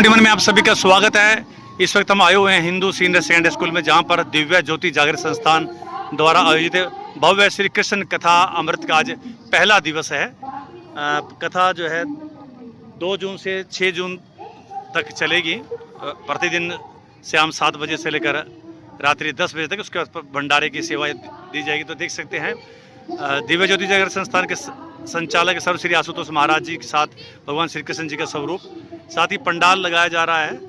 Command one में आप सभी का स्वागत है। इस वक्त हम आए हुए हैं हिंदू सीनियर सेकेंडरी स्कूल में, जहां पर दिव्य ज्योति जागरण संस्थान द्वारा आयोजित भव्य श्री कृष्ण कथा अमृत का आज पहला दिवस है। कथा जो है 2 जून से 6 जून तक चलेगी। प्रतिदिन शाम 7 बजे से लेकर रात्रि 10 बजे तक उसके बाद भंडारे की सेवा दी जाएगी। तो देख सकते हैं दिव्य ज्योति जागरण संस्थान के संचालक सर्वश्री आशुतोष महाराज जी के साथ भगवान श्री कृष्ण जी का स्वरूप, साथ ही पंडाल लगाया जा रहा है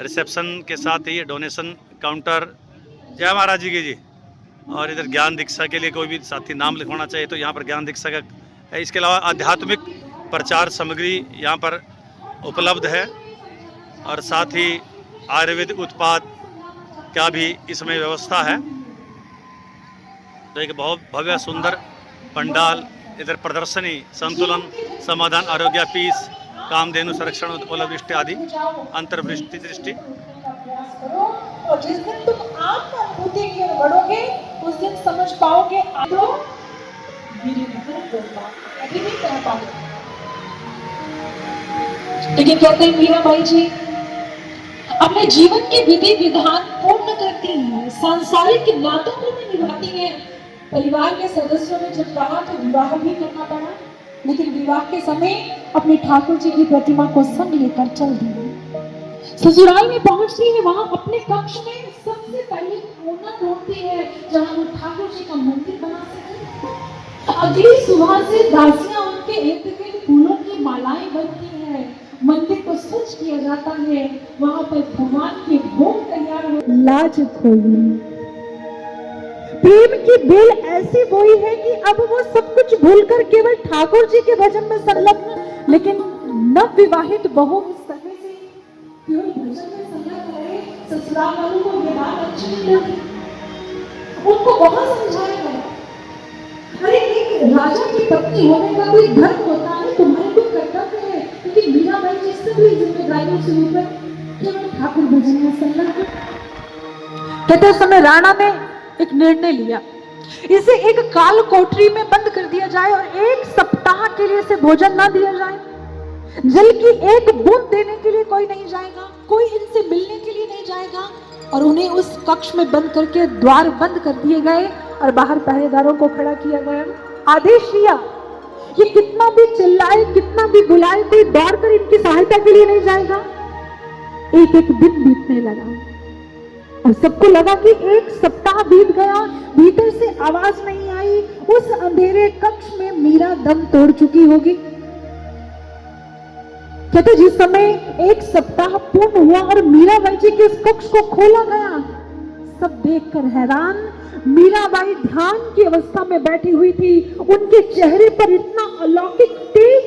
रिसेप्शन के साथ ही डोनेशन काउंटर। जय महाराज जी की जी। और इधर ज्ञान दीक्षा के लिए कोई भी साथी नाम लिखवाना चाहिए तो यहाँ पर ज्ञान दीक्षा का है। इसके अलावा आध्यात्मिक प्रचार सामग्री यहाँ पर उपलब्ध है और साथ ही आयुर्वेदिक उत्पाद का भी इसमें व्यवस्था है। तो एक बहुत भव्य सुंदर पंडाल, इधर प्रदर्शनी, संतुलन, समाधान, आरोग्य, पीस, कामधेनु संरक्षण, ओलावृष्टि आदि, अंतर्वृष्टि दृष्टि। और जिस दिन तुम आत्म अनुभूति की ओर बढ़ोगे उस दिन समझ पाओगे लेकिन कहते हैं मीराबाई जी अपने जीवन के विधि विधान पूर्ण करती हैं, सांसारिक नातों को भी निभाती हैं। परिवार के सदस्यों ने जब कहा तो विवाह भी करना पड़ा, लेकिन विवाह के समय अपने ठाकुर जी की प्रतिमा को संग लेकर चल दी। ससुराल में पहुंचती है, वहां अपने कक्ष में सबसे पहले कोना ढूंढती है जहां वो ठाकुर जी का मंदिर बना सके। अगली सुबह से दासियां उनके इर्द गिर्द फूलों की मालाएं बनती है, मंदिर को स्वच्छ किया जाता है, वहां पर भगवान के भोग तैयार हो। लाज खोई प्रेम की बेल ऐसी बोई है कि अब वो सब कुछ भूलकर केवल ठाकुर जी के भजन में संलग्न, लेकिन नव विवाहित बहू इस तरह से केवल भजन में संलग्न रहे, ससुराल वालों को ये बात अच्छी नहीं लगी। उनको बहुत समझाया गया, अरे एक राजा की पत्नी होने का कोई धर्म होता है, तुम्हारे कोई कर्तव्य है, क्योंकि मीराबाई जी सभी जिम्मेदारियों से ऊपर केवल ठाकुर भजन में संलग्न। कहते समय राणा ने एक निर्णय लिया, इसे एक काल कोठरी में बंद कर दिया जाए और 1 सप्ताह के लिए इसे भोजन ना दिया जाए, जल की एक बूंद देने के लिए कोई नहीं जाएगा, कोई इनसे मिलने के लिए नहीं जाएगा। और उन्हें उस कक्ष में बंद करके द्वार बंद कर दिए गए और बाहर पहरेदारों को खड़ा किया गया। आदेश दिया, ये कितना भी चिल्लाए, कितना भी बुलाए, कोई दौड़कर इनकी सहायता के लिए नहीं जाएगा। एक एक दिन बीतने लगा और सबको लगा कि 1 सप्ताह बीत गया, भीतर से आवाज नहीं आई। उस अंधेरे कक्ष में मीरा दम तोड़ चुकी होगी। कहते जिस समय 1 सप्ताह पूर्ण हुआ और मीराबाई जी के उस कक्ष को खोला गया, सब देखकर हैरान। मीराबाई ध्यान की अवस्था में बैठी हुई थी, उनके चेहरे पर इतना अलौकिक तेज,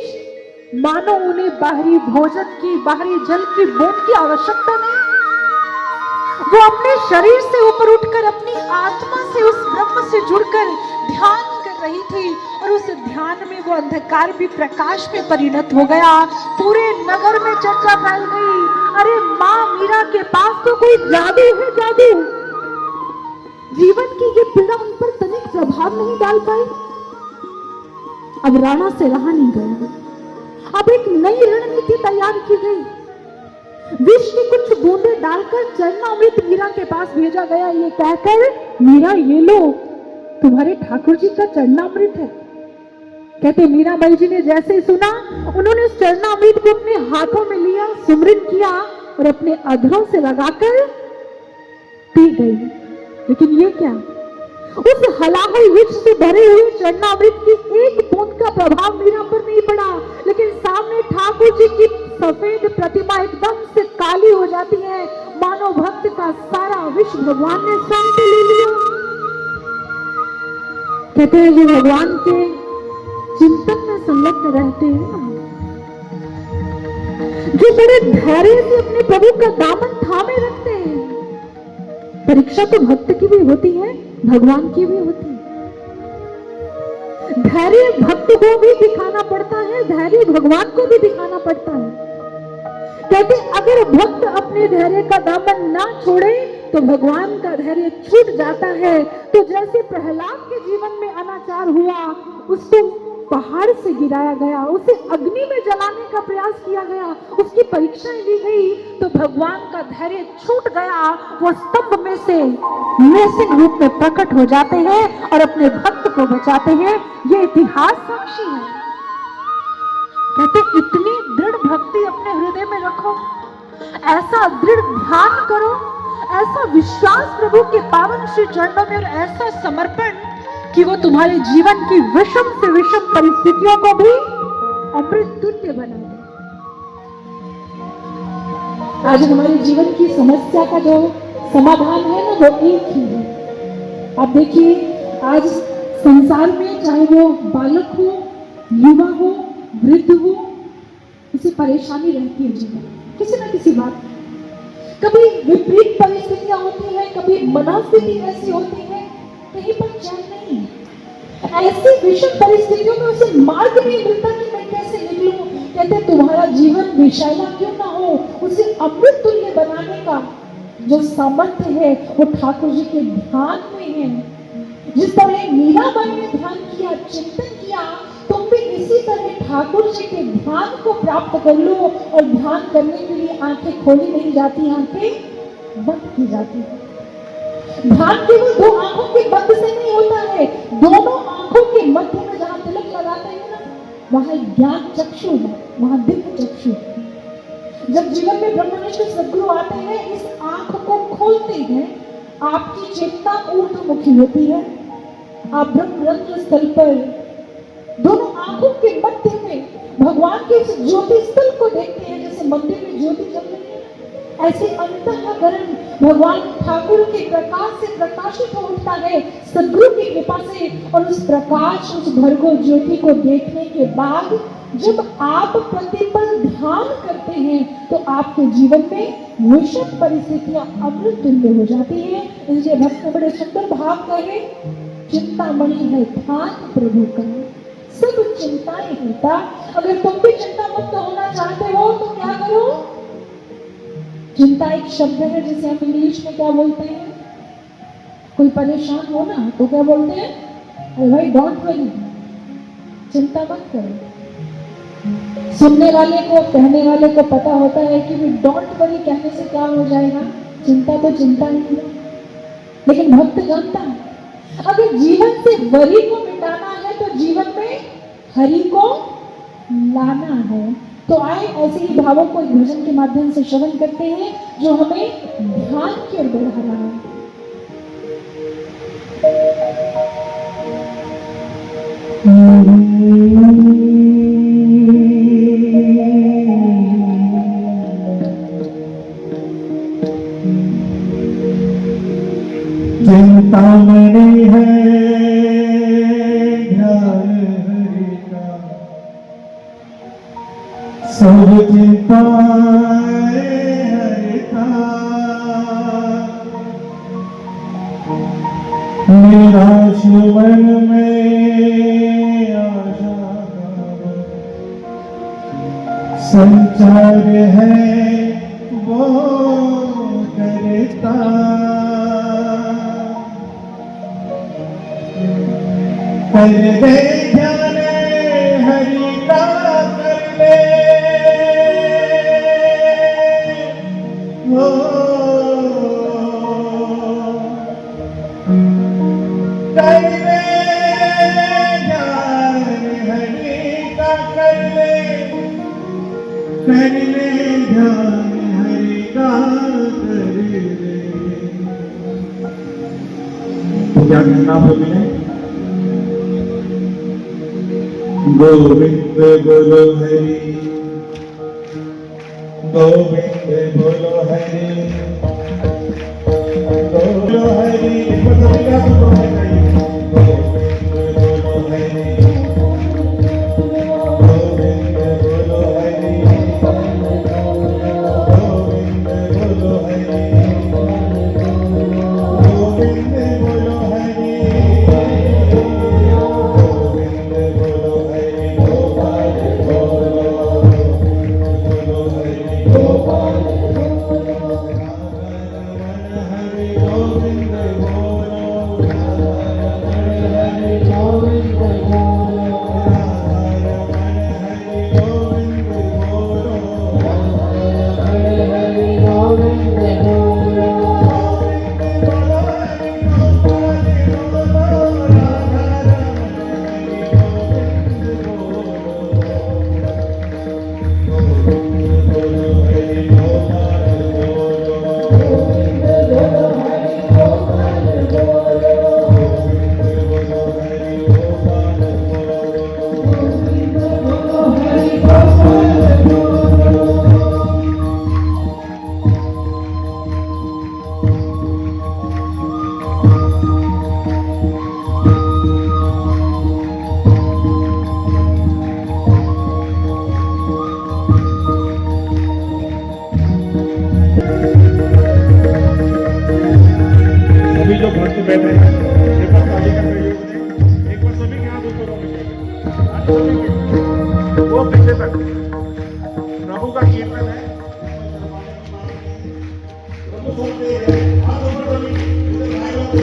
मानो उन्हें बाहरी भोजन की, बाहरी जल की बूंद की आवश्यकता नहीं। वो अपने शरीर से ऊपर उठकर अपनी आत्मा से उस ब्रह्म से जुड़कर ध्यान कर रही थी और उस ध्यान में वो अंधकार भी प्रकाश में परिणत हो गया। पूरे नगर में चर्चा फैल गई, अरे माँ मीरा के पास तो कोई जादू है, जादू। जीवन की ये पीड़ा उन पर तनिक प्रभाव नहीं डाल पाई। अब राणा से रहा नहीं गया, अब एक नई रणनीति तैयार की गई। विष की कुछ बूंदें डालकर चरणामृत मीरा के पास भेजा गया, ये कहकर, मीरा ये लो, तुम्हारे ठाकुर जी का चरणामृत है। कहते मीराबाई जी ने जैसे ही सुना, उन्होंने उस चरणामृत को अपने हाथों में लिया, सुमरन किया और अपने अधरों से लगाकर पी गई। लेकिन ये क्या, उस हलाहल विष से भरे हुए चरणामृत की एक बूंद का प्रभाव मीरा पर नहीं पड़ा, लेकिन सामने ठाकुर जी की सफेद प्रतिमा एकदम से काली हो जाती है, मानो भक्त का सारा विष भगवान ने स्वयं से ले लिया। कहते हैं जो भगवान के चिंतन में संलग्न रहते हैं, जो बड़े धैर्य से अपने प्रभु का दामन थामे रखते हैं, परीक्षा तो भक्त की भी होती है, भगवान की भी होती है। धैर्य भक्त को भी दिखाना पड़ता है, धैर्य भगवान को भी दिखाना पड़ता है। कहते अगर भक्त अपने धैर्य का दामन ना छोड़े तो भगवान का धैर्य छूट जाता है। तो जैसे प्रहलाद के जीवन में अनाचार हुआ, उसको पहाड़ से गिराया गया, उसे अग्नि में जलाने का प्रयास किया गया, उसकी परीक्षाएं ली गई, तो भगवान का धैर्य छूट गया। वो स्तंभ में से नृसिंह रूप में प्रकट हो जाते हैं और अपने भक्त को बचाते हैं। ये इतिहास साक्षी है। कहते इतनी दृढ़ भक्ति अपने हृदय में रखो, ऐसा दृढ़ ध्यान करो, ऐसा विश्वास प्रभु के पावन श्री चरणों में और ऐसा समर्पण कि वो तुम्हारे जीवन की विषम से विषम परिस्थितियों को भी अमृत तुल्य बना दे। आज हमारे जीवन की समस्या का जो समाधान है ना, वो एक ही है। आप देखिए आज संसार में चाहे वो बालक हो, युवा हो, वृद्ध हो, उसे परेशानी रहती है जीवन किसी ना किसी बात। कभी विपरीत परिस्थितियां होती हैं, कभी मनोस्थिति ऐसी होती है, कहीं पर चैन नहीं है। ऐसी विषम परिस्थितियों में उसे मार्ग नहीं मिलता कि मैं कैसे निकलूं। कहते तुम्हारा जीवन विषैला क्यों ना हो, उसे अमृत तुल्य बनाने का जो सामर्थ्य है वो ठाकुर जी के ध्यान में है। जिस तरह मीराबाई ने ध्यान किया, चिंतन किया, तुम भी इसी तरह ठाकुर जी के ध्यान को प्राप्त कर लो। और ध्यान करने के लिए आंखें खोली नहीं जाती, आंखें बंद की जाती है। ध्यान केवल दो आंखों के बंद से नहीं होता है, दोनों आंखों के मध्य में जहां तिलक लगाते हैं ना, वहां ज्ञान चक्षु है, वहां दिव्य चक्षु है। जब जीवन में ब्रह्मनिष्ठ सद्गुरु आते हैं, इस आंख को खोलते हैं, आपकी चेतना ऊर्ध्वमुखी होती है। आप ब्रह्म रंध्र स्थल पर दोनों आंखों के मध्य में भगवान के इस ज्योति स्थल को देखते हैं। जैसे मंदिर में ज्योति जल रही है, ऐसे अंतःकरण भगवान ठाकुर के प्रकाश से प्रकाशित हो उठता है सद्गुरु की कृपा से। और उस प्रकाश, उस भरगो ज्योति को देखने के बाद जब आप प्रतिपल ध्यान करते हैं तो आपके जीवन में विषम परिस्थितियां अमृत तुल्य हो जाती है। इसलिए भक्त बड़े सुंदर भाव कहे, चिंतामणि है ध्यान प्रभु का, सब चिंताएं हटा। अगर तुम भी चिंता मुक्त होना चाहते हो तो क्या करो? चिंता एक शब्द है जिसे हम इंग्लिश में क्या बोलते हैं? कोई परेशान हो ना तो क्या बोलते हैं? अरे भाई डोंट वरी, चिंता मत करो। सुनने वाले को, कहने वाले को पता होता है कि डोंट वरी कहने से क्या हो जाएगा, चिंता तो चिंता ही है। लेकिन भक्त जानता है अगर जीवन से वरी को मिटाना है तो जीवन में हरि को लाना है। तो आए ऐसे ही भावों को एक भजन के माध्यम से श्रवण करते हैं जो हमें ध्यान की ओर बढ़ा रहा है। चिंतामणि है ध्यान हरि का, सब चिंताएं हरता। निराश मन में आशा संचार है वो करता। कर दे ध्यान हरि का, कर ले हो, कर ले ध्यान हरि का, कर ले ध्यान हरि का, कर ले। तो क्या कहना बोले? गोविंद बोलो हरि, गोविंद बोलो हरि, बोलो हरि। गोविंद बोलो हरि, गोविंद बोलो हरि, गोविंद बोलो हरि, गोविंद बोलो हरि। गोविंद बोलो से बैठे हैं एक बार ताली का प्रयोग दें। एक बार सभी के हाथ ऊपर होने चाहिए। हाथ सभी के वो पीछे तक प्रभु का कीर्तन है। प्रभु सुनते हैं हाथ ऊपर सभी के भाई लोग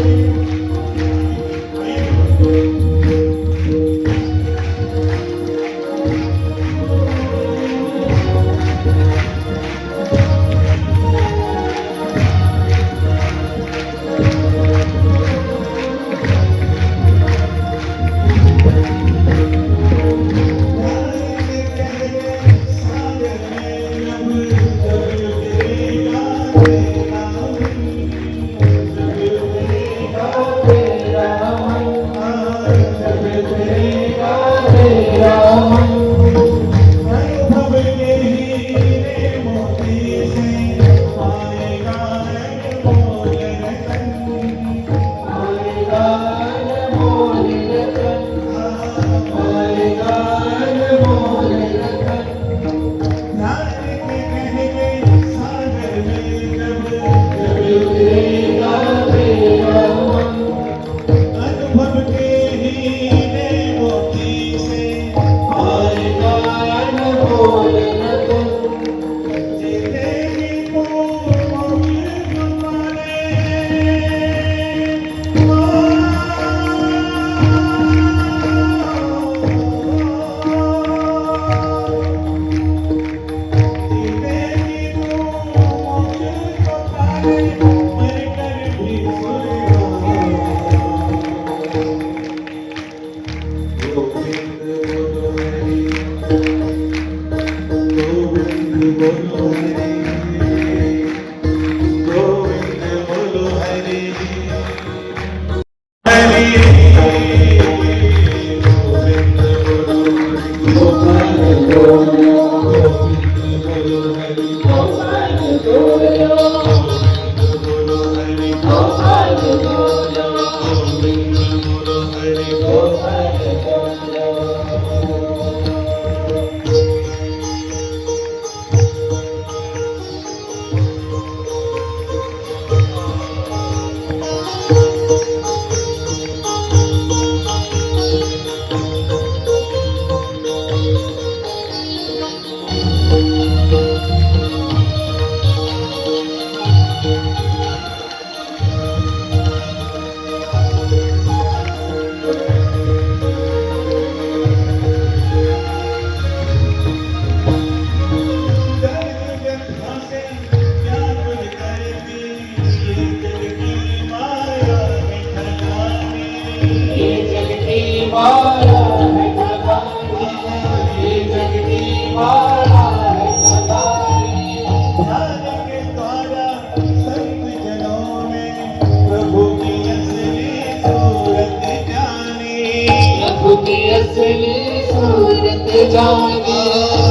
जाने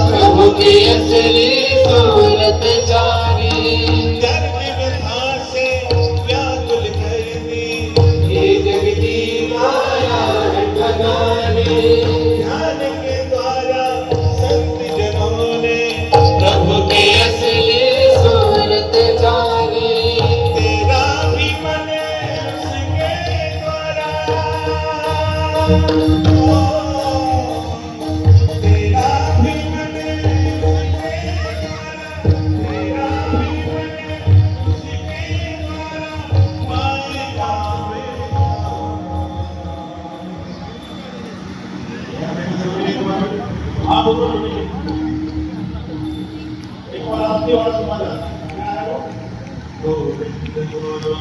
प्रभु की असली सूरत जाने दर्द व्यथा से व्याकुल करने ये जग की माया है ठगाने ध्यान के द्वारा संत जनों ने प्रभु की असली सूरत जाने तेरा भी मन उसके द्वारा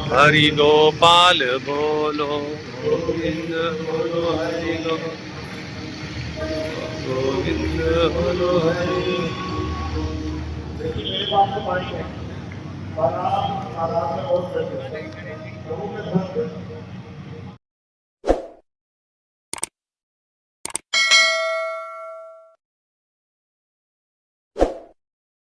हरि गोपाल बोलो गोविंद बोलो हरि गोविंद बोलो हरि। मेरे पास तो पानी है आराम आराम से और प्रभु के भक्त